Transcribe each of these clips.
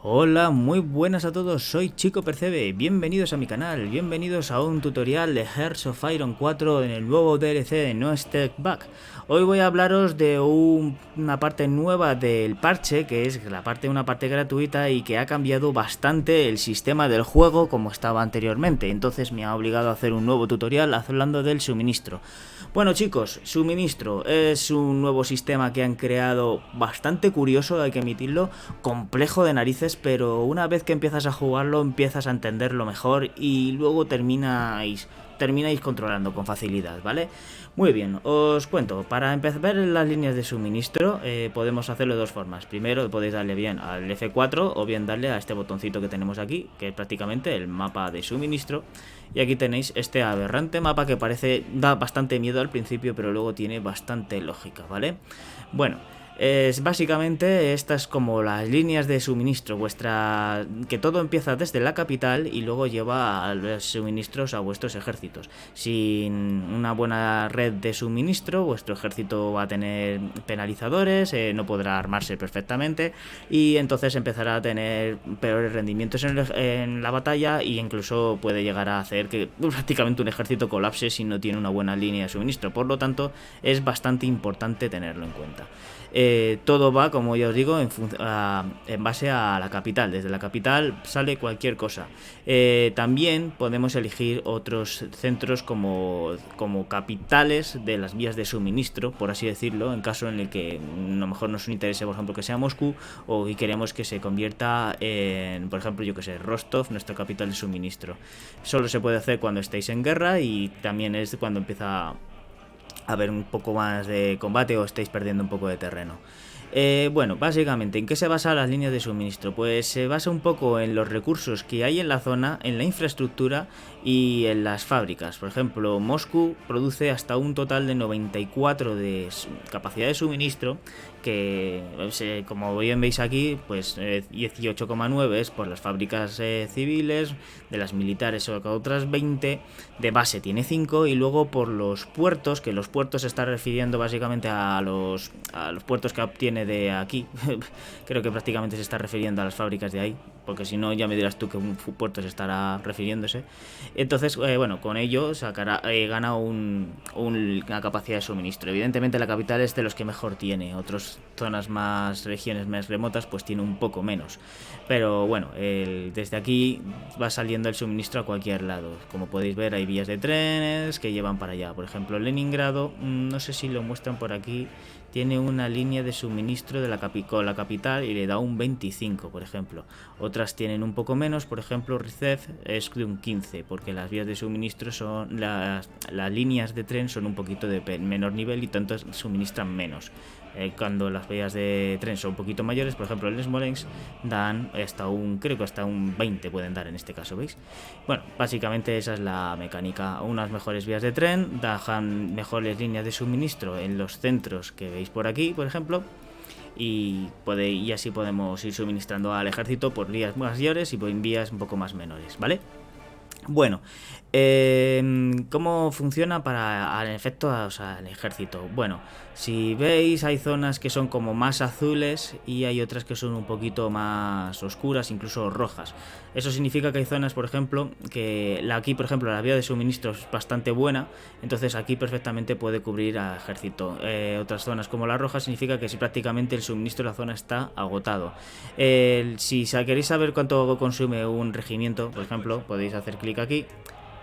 Hola, muy buenas a todos, soy Chico Percebe, bienvenidos a mi canal, bienvenidos a un tutorial de Hearts of Iron 4 en el nuevo DLC de No Step Back. Hoy voy a hablaros de una parte nueva del parche, que es una parte gratuita y que ha cambiado bastante el sistema del juego como estaba anteriormente, entonces me ha obligado a hacer un nuevo tutorial hablando del suministro. Bueno chicos, suministro es un nuevo sistema que han creado bastante curioso, hay que admitirlo, complejo de narices, pero una vez que empiezas a jugarlo empiezas a entenderlo mejor y luego termináis controlando con facilidad, ¿vale? Muy bien, os cuento, para empezar a ver las líneas de suministro podemos hacerlo de dos formas. Primero podéis darle bien al F4 o bien darle a este botoncito que tenemos aquí, que es prácticamente el mapa de suministro. Y aquí tenéis este aberrante mapa que da bastante miedo al principio, pero luego tiene bastante lógica, ¿vale? Bueno, básicamente estas como las líneas de suministro, que todo empieza desde la capital y luego lleva a los suministros a vuestros ejércitos. Sin una buena red de suministro, vuestro ejército va a tener penalizadores, no podrá armarse perfectamente y entonces empezará a tener peores rendimientos en la batalla e incluso puede llegar a hacer que prácticamente un ejército colapse si no tiene una buena línea de suministro. Por lo tanto, es bastante importante tenerlo en cuenta. Todo va, como ya os digo, en base a la capital. Desde la capital sale cualquier cosa. También podemos elegir otros centros como capitales de las vías de suministro, por así decirlo, en caso en el que a lo mejor nos interese, por ejemplo, que sea Moscú, o que queremos que se convierta en, por ejemplo, yo que sé, Rostov, nuestra capital de suministro. Solo se puede hacer cuando estéis en guerra y también es cuando empieza a ver un poco más de combate o estáis perdiendo un poco de terreno. Bueno, básicamente, ¿en qué se basa las líneas de suministro? Pues se basa un poco en los recursos que hay en la zona, en la infraestructura y en las fábricas. Por ejemplo, Moscú produce hasta un total de 94 de capacidad de suministro, que como bien veis aquí, pues 18,9 es por las fábricas civiles, de las militares otras 20, de base tiene 5 y luego por los puertos, que los puertos se está refiriendo básicamente a los puertos que obtiene de aquí. Creo que prácticamente se está refiriendo a las fábricas de ahí, porque si no ya me dirás tú que un puerto se estará refiriéndose. Entonces, bueno, con ello gana una capacidad de suministro. Evidentemente la capital es de los que mejor tiene, otras zonas regiones más remotas pues tiene un poco menos. Pero bueno, desde aquí va saliendo el suministro a cualquier lado. Como podéis ver, hay vías de trenes que llevan para allá. Por ejemplo, Leningrado, no sé si lo muestran por aquí, tiene una línea de suministro de la capital y le da un 25, por ejemplo. Otras tienen un poco menos, por ejemplo, Rizev es de un 15, porque las vías de suministro son las líneas de tren son un poquito de menor nivel y tanto suministran menos. Cuando las vías de tren son un poquito mayores, por ejemplo en Smolensk dan creo que hasta un 20 pueden dar en este caso, ¿veis? Bueno, básicamente esa es la mecánica. Unas mejores vías de tren dejan mejores líneas de suministro en los centros que veis por aquí, por ejemplo, y así podemos ir suministrando al ejército por vías mayores y por vías un poco más menores, ¿vale? Bueno, ¿cómo funciona para el efecto, o sea, el ejército? Bueno, si veis hay zonas que son como más azules y hay otras que son un poquito más oscuras, incluso rojas. Eso significa que hay zonas, por ejemplo, aquí, por ejemplo, la vía de suministro es bastante buena, entonces aquí perfectamente puede cubrir al ejército. Otras zonas como la roja significa que si prácticamente el suministro de la zona está agotado. Si queréis saber cuánto consume un regimiento, por ejemplo, podéis hacer clic aquí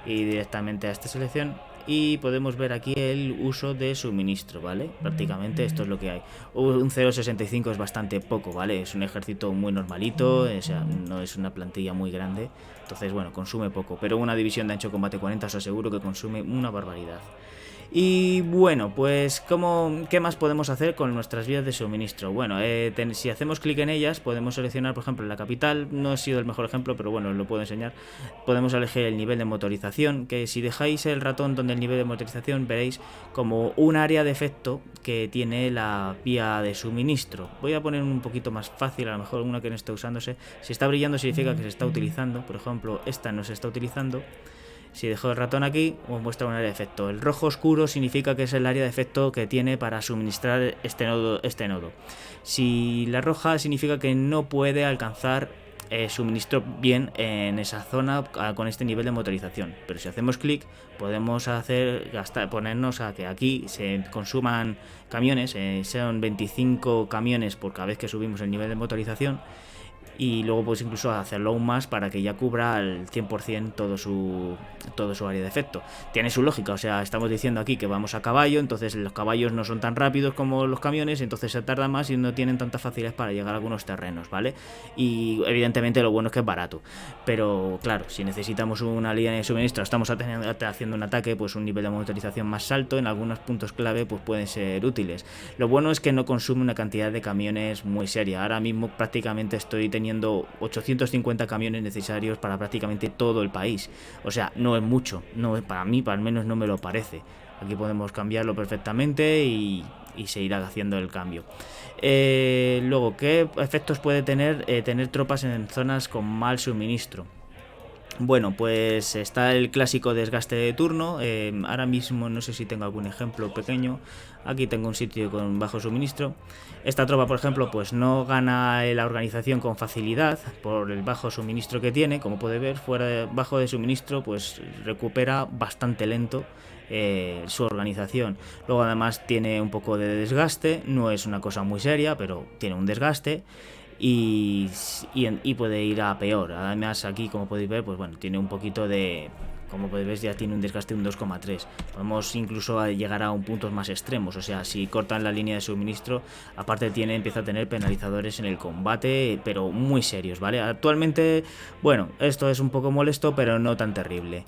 y directamente a esta selección y podemos ver aquí el uso de suministro, ¿vale? Prácticamente esto es lo que hay. Un 0,65 es bastante poco, ¿vale? Es un ejército muy normalito, o sea, no es una plantilla muy grande, entonces bueno, consume poco, pero una división de ancho combate 40 os aseguro que consume una barbaridad. Y bueno, pues ¿qué más podemos hacer con nuestras vías de suministro? Bueno, si hacemos clic en ellas podemos seleccionar, por ejemplo, la capital. No ha sido el mejor ejemplo, pero bueno, os lo puedo enseñar. Podemos elegir el nivel de motorización, que si dejáis el ratón donde el nivel de motorización veréis como un área de efecto que tiene la vía de suministro. Voy a poner un poquito más fácil, a lo mejor una que no esté usándose. Si está brillando significa que se está utilizando, por ejemplo, esta no se está utilizando. Si dejo el ratón aquí, os muestra un área de efecto. El rojo oscuro significa que es el área de efecto que tiene para suministrar este nodo. Si la roja significa que no puede alcanzar suministro bien en esa zona con este nivel de motorización. Pero si hacemos clic podemos ponernos a que aquí se consuman camiones, sean 25 camiones por cada vez que subimos el nivel de motorización, y luego pues incluso hacerlo aún más para que ya cubra al 100% todo su área de efecto. Tiene su lógica, o sea, estamos diciendo aquí que vamos a caballo, entonces los caballos no son tan rápidos como los camiones, entonces se tarda más y no tienen tantas facilidades para llegar a algunos terrenos, ¿vale? Y evidentemente lo bueno es que es barato, pero claro, si necesitamos una línea de suministro, estamos haciendo un ataque, pues un nivel de motorización más alto, en algunos puntos clave pues pueden ser útiles. Lo bueno es que no consume una cantidad de camiones muy seria. Ahora mismo prácticamente estoy teniendo 850 camiones necesarios para prácticamente todo el país. O sea, no es mucho, no, para mí al menos no me lo parece. Aquí podemos cambiarlo perfectamente y se irá haciendo el cambio. Luego, ¿qué efectos puede tener tropas en zonas con mal suministro? Bueno, pues está el clásico desgaste de turno. Ahora mismo no sé si tengo algún ejemplo pequeño. Aquí tengo un sitio con bajo suministro. Esta tropa, por ejemplo, pues no gana la organización con facilidad por el bajo suministro que tiene. Como puede ver, bajo de suministro, pues recupera bastante lento su organización. Luego además tiene un poco de desgaste. No es una cosa muy seria, pero tiene un desgaste. Y puede ir a peor. Además aquí, como podéis ver, pues bueno, tiene un poquito de... Como podéis ver, ya tiene un desgaste de un 2,3. Podemos incluso llegar a un puntos más extremos. O sea, si cortan la línea de suministro, aparte empieza a tener penalizadores en el combate, pero muy serios, ¿vale? Actualmente, bueno, esto es un poco molesto, pero no tan terrible.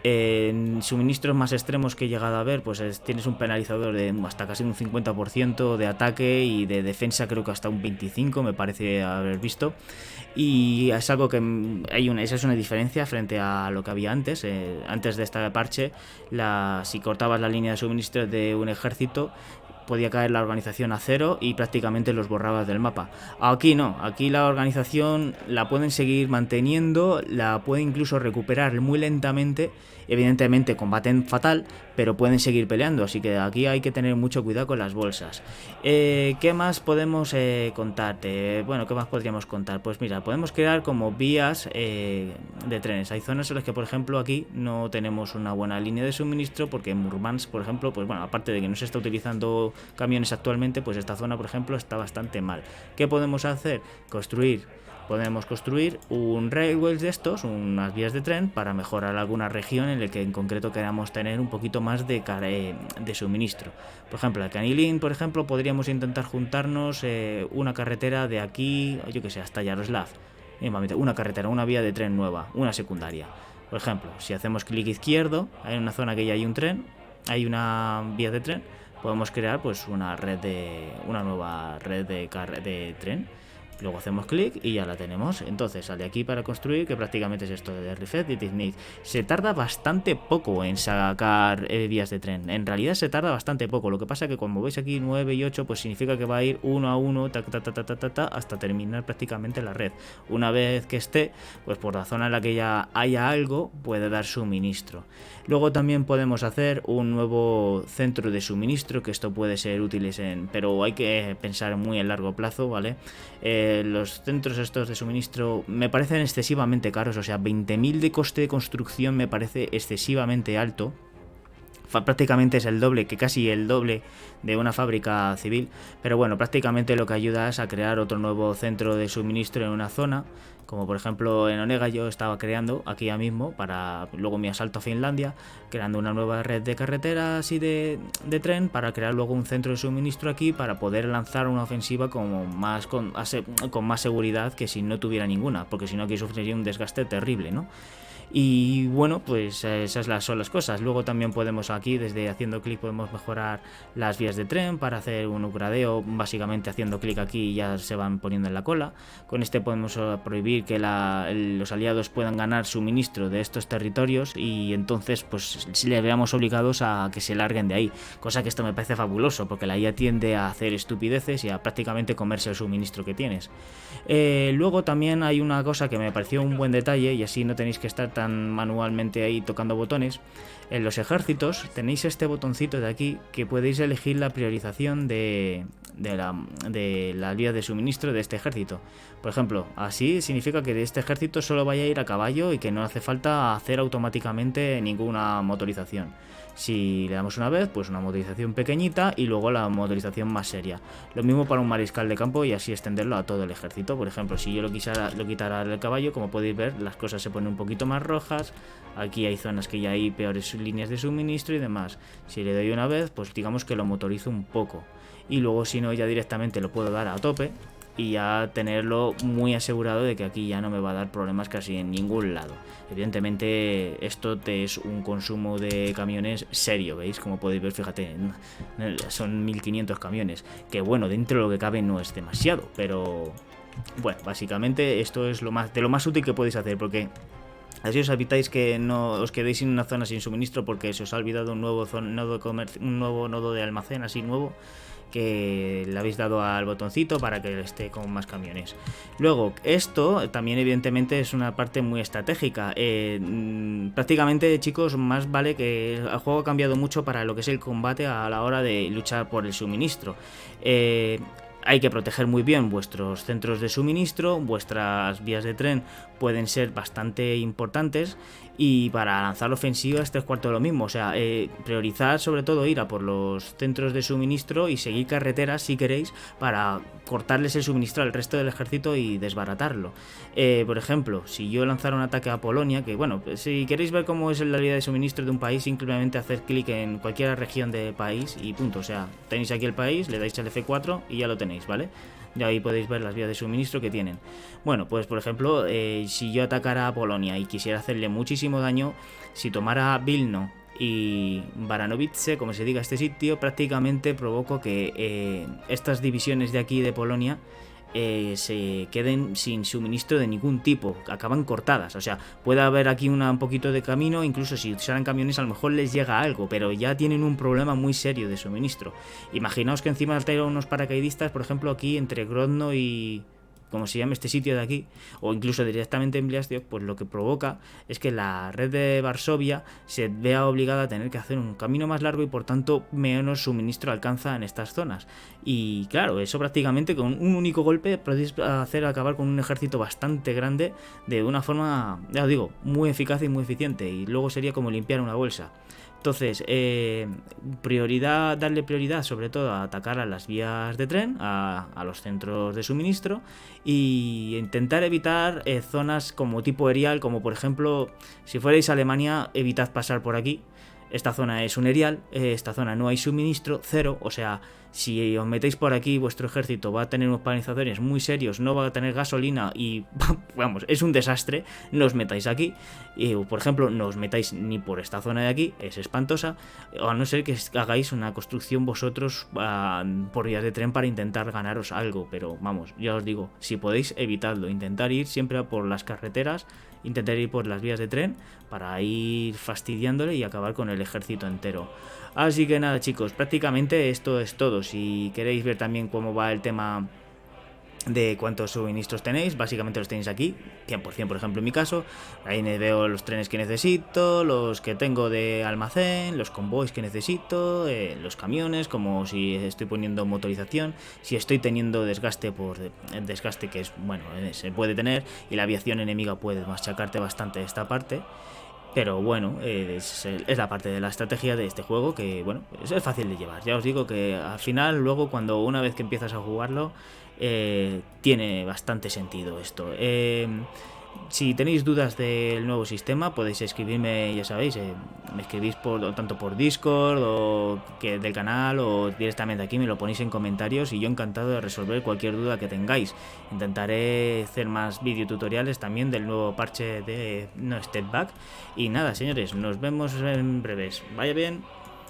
En suministros más extremos que he llegado a ver, pues tienes un penalizador de hasta casi un 50% de ataque, y de defensa creo que hasta un 25% me parece haber visto. Y es algo que esa es una diferencia frente a lo que había antes. Antes de esta parche, si cortabas la línea de suministro de un ejército, podía caer la organización a cero y prácticamente los borrabas del mapa. Aquí no, aquí la organización la pueden seguir manteniendo, la pueden incluso recuperar muy lentamente. Evidentemente combaten fatal, pero pueden seguir peleando, así que aquí hay que tener mucho cuidado con las bolsas. ¿Qué más podemos contarte? Bueno, ¿qué más podríamos contar? Pues mira, podemos crear como vías de trenes. Hay zonas en las que, por ejemplo, aquí no tenemos una buena línea de suministro, porque en Murmansk, por ejemplo, pues bueno, aparte de que no se está utilizando camiones actualmente, pues esta zona, por ejemplo, está bastante mal. ¿Qué podemos hacer? Podemos construir un railways de estos, unas vías de tren, para mejorar alguna región en la que en concreto queramos tener un poquito más de suministro. Por ejemplo, a Canilín, por ejemplo, podríamos intentar juntarnos una carretera de aquí, yo que sé, hasta Yaroslav. Una carretera, una vía de tren nueva, una secundaria. Por ejemplo, si hacemos clic izquierdo, hay una zona que ya hay un tren, hay una vía de tren, podemos crear pues una nueva red de tren. Luego hacemos clic y ya la tenemos. Entonces sale aquí para construir, que prácticamente es esto de Refed y Tiznit. Se tarda bastante poco en sacar vías de tren. En realidad se tarda bastante poco. Lo que pasa es que cuando veis aquí 9 y 8, pues significa que va a ir uno a uno hasta terminar prácticamente la red. Una vez que esté, pues por la zona en la que ya haya algo, puede dar suministro. Luego también podemos hacer un nuevo centro de suministro, que esto puede ser útil pero hay que pensar muy a largo plazo, ¿vale? Los centros estos de suministro me parecen excesivamente caros, o sea, 20.000 de coste de construcción me parece excesivamente alto. Prácticamente es el doble, que casi el doble de una fábrica civil, pero bueno, prácticamente lo que ayuda es a crear otro nuevo centro de suministro en una zona, como por ejemplo en Onega yo estaba creando aquí ya mismo, para luego mi asalto a Finlandia, creando una nueva red de carreteras y de tren, para crear luego un centro de suministro aquí, para poder lanzar una ofensiva con más seguridad que si no tuviera ninguna, porque si no aquí sufriría un desgaste terrible, ¿no? Y bueno, pues esas son las cosas. Luego también podemos aquí, desde haciendo clic, podemos mejorar las vías de tren para hacer un upgradeo. Básicamente haciendo clic aquí ya se van poniendo en la cola. Con este podemos prohibir que los aliados puedan ganar suministro de estos territorios, y entonces pues le veamos obligados a que se larguen de ahí. Cosa que esto me parece fabuloso, porque la IA tiende a hacer estupideces y a prácticamente comerse el suministro que tienes. Luego también hay una cosa que me pareció un buen detalle, y así no tenéis que estar tan manualmente ahí tocando botones. En los ejércitos tenéis este botoncito de aquí, que podéis elegir la priorización de de las vías de suministro de este ejército. Por ejemplo, así significa que de este ejército solo vaya a ir a caballo y que no hace falta hacer automáticamente ninguna motorización. Si le damos una vez, pues una motorización pequeñita y luego la motorización más seria. Lo mismo para un mariscal de campo y así extenderlo a todo el ejército. Por ejemplo, si yo lo quitara el caballo, como podéis ver, las cosas se ponen un poquito más rojas. Aquí hay zonas que ya hay peores líneas de suministro y demás. Si le doy una vez, pues digamos que lo motorizo un poco. Y luego si no, ya directamente lo puedo dar a tope y ya tenerlo muy asegurado de que aquí ya no me va a dar problemas casi en ningún lado. Evidentemente esto es un consumo de camiones serio, ¿veis? Como podéis ver, fíjate, son 1500 camiones, que bueno, dentro de lo que cabe no es demasiado, pero bueno, básicamente esto es lo más útil que podéis hacer, porque así os evitáis que no os quedéis en una zona sin suministro porque se os ha olvidado un nuevo nodo de almacén así nuevo, que le habéis dado al botoncito para que esté con más camiones. Luego, esto también evidentemente es una parte muy estratégica. Prácticamente, chicos, más vale que el juego ha cambiado mucho para lo que es el combate a la hora de luchar por el suministro. Hay que proteger muy bien vuestros centros de suministro, vuestras vías de tren pueden ser bastante importantes, y para lanzar la ofensiva es 3/4 de lo mismo. O sea, priorizar sobre todo ir a por los centros de suministro y seguir carreteras si queréis para cortarles el suministro al resto del ejército y desbaratarlo. Por ejemplo, si yo lanzara un ataque a Polonia, que bueno, si queréis ver cómo es la vía de suministro de un país, simplemente hacer clic en cualquier región del país y punto. O sea, tenéis aquí el país, le dais al F4 y ya lo tenéis, ¿vale? Ya ahí podéis ver las vías de suministro que tienen. Bueno, pues por ejemplo, si yo atacara a Polonia y quisiera hacerle muchísimo daño, si tomara Vilno y Baranovice, como se diga este sitio, prácticamente provoco que estas divisiones de aquí de Polonia se queden sin suministro de ningún tipo, acaban cortadas. O sea, puede haber aquí un poquito de camino, incluso si usaran camiones a lo mejor les llega algo, pero ya tienen un problema muy serio de suministro. Imaginaos que encima traigan unos paracaidistas, por ejemplo aquí entre Grodno y como se llama este sitio de aquí, o incluso directamente en Białystok, pues lo que provoca es que la red de Varsovia se vea obligada a tener que hacer un camino más largo y por tanto menos suministro alcanza en estas zonas. Y claro, eso prácticamente con un único golpe podéis hacer acabar con un ejército bastante grande de una forma, ya os digo, muy eficaz y muy eficiente, y luego sería como limpiar una bolsa. Entonces, darle prioridad sobre todo a atacar a las vías de tren, a los centros de suministro, y intentar evitar zonas como tipo erial, como por ejemplo, si fuerais a Alemania, evitad pasar por aquí. Esta zona es un erial, esta zona no hay suministro, cero, o sea, si os metéis por aquí, vuestro ejército va a tener unos penalizaciones muy serios, no va a tener gasolina y, vamos, es un desastre, no os metáis aquí. Por ejemplo, no os metáis ni por esta zona de aquí, es espantosa, a no ser que hagáis una construcción vosotros por vías de tren para intentar ganaros algo, pero vamos, ya os digo, si podéis, evitadlo, intentar ir siempre por las carreteras, intentar ir por las vías de tren para ir fastidiándole y acabar con el ejército entero. Así que nada, chicos, prácticamente esto es todo. Si queréis ver también cómo va el tema de cuántos suministros tenéis, básicamente los tenéis aquí, 100%, por ejemplo en mi caso, ahí veo los trenes que necesito, los que tengo de almacén, los convoys que necesito, los camiones, como si estoy poniendo motorización, si estoy teniendo desgaste por el desgaste que es, bueno, se puede tener, y la aviación enemiga puede machacarte bastante esta parte. Pero bueno, es la parte de la estrategia de este juego que, bueno, es fácil de llevar. Ya os digo que al final, luego, cuando una vez que empiezas a jugarlo, tiene bastante sentido esto. Si tenéis dudas del nuevo sistema, podéis escribirme, ya sabéis, me escribís tanto por Discord o del canal, o directamente aquí me lo ponéis en comentarios y yo encantado de resolver cualquier duda que tengáis. Intentaré hacer más videotutoriales también del nuevo parche de No Step Back. Y nada, señores, nos vemos en breves. Vaya bien.